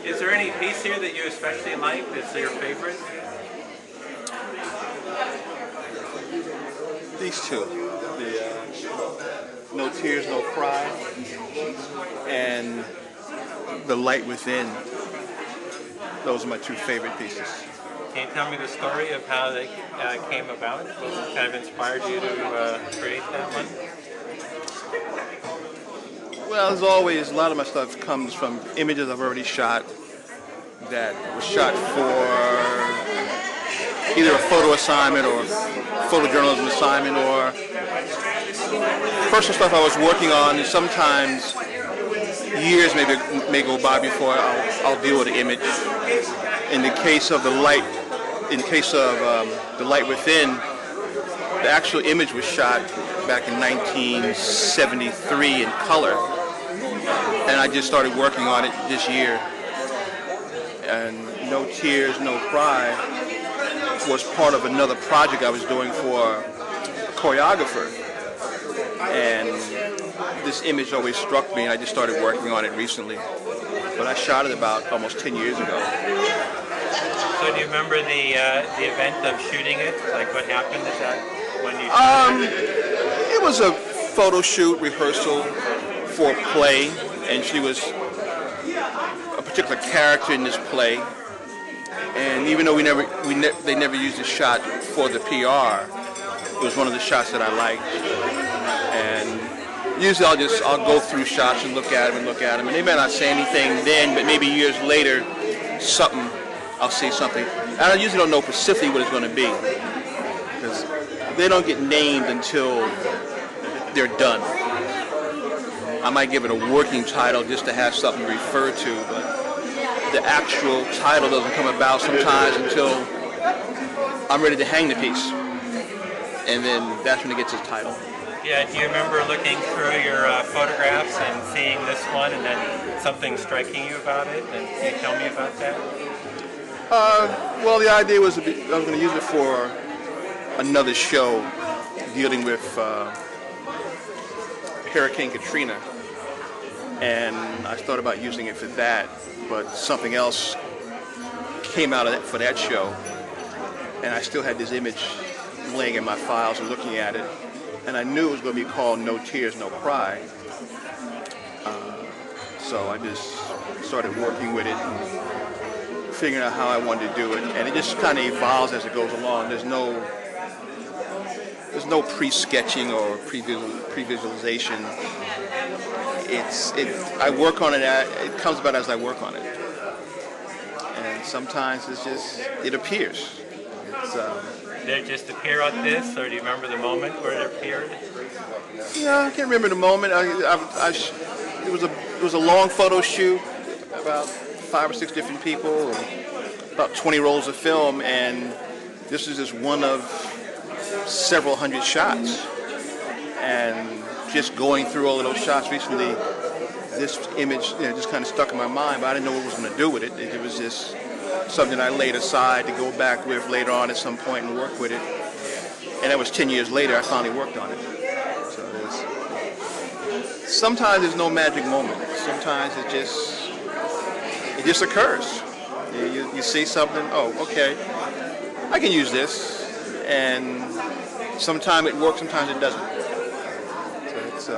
Is there any piece here that you especially like that's your favorite? These two, the No Tears, No Cry, and The Light Within. Those are my two favorite pieces. Can you tell me the story of how they came about? What kind of inspired you to create that one? Well, as always, a lot of my stuff comes from images I've already shot that was shot for either a photo assignment or photojournalism assignment or personal stuff I was working on. And sometimes years may go by before I'll deal with an image. In the case of the light, The Light Within, the actual image was shot back in 1973 in color, and I just started working on it this year. And No Tears, No Cry was part of another project I was doing for a choreographer, and this image always struck me, and I just started working on it recently. But I shot it about almost 10 years ago. So do you remember the event of shooting it? Like what happened? Is that when you shot it? It was a photo shoot rehearsal for a play, and she was a particular character in this play. And even though they never used the shot for the PR, it was one of the shots that I liked. And usually I'll go through shots and look at them, and they may not say anything then, but maybe years later, I'll see something. And I usually don't know specifically what it's going to be, because they don't get named until they're done. I might give it a working title just to have something to refer to, but the actual title doesn't come about sometimes until I'm ready to hang the piece, and then that's when it gets its title. Yeah, do you remember looking through your photographs and seeing this one and then something striking you about it? And can you tell me about that? Well, the idea was I was going to use it for another show dealing with Hurricane Katrina, and I thought about using it for that, but something else came out of that for that show, and I still had this image laying in my files and looking at it, and I knew it was going to be called No Tears, No Cry. So I just started working with it and figuring out how I wanted to do it, and it just kind of evolves as it goes along. There's no pre-sketching or pre-visualization. I work on it. It comes about as I work on it, and sometimes it appears. Did it just appear like this, or do you remember the moment where it appeared? Yeah, I can't remember the moment. It was a long photo shoot, about 5 or 6 different people, and about 20 rolls of film, and this is just one of several hundred shots. And just going through all of those shots recently, this image just kind of stuck in my mind, but I didn't know what I was going to do with it. It was just something I laid aside to go back with later on at some point and work with it. And that was 10 years later I finally worked on it. So sometimes there's no magic moment. Sometimes it just occurs. You see something, oh, okay, I can use this. And sometimes it works, sometimes it doesn't. So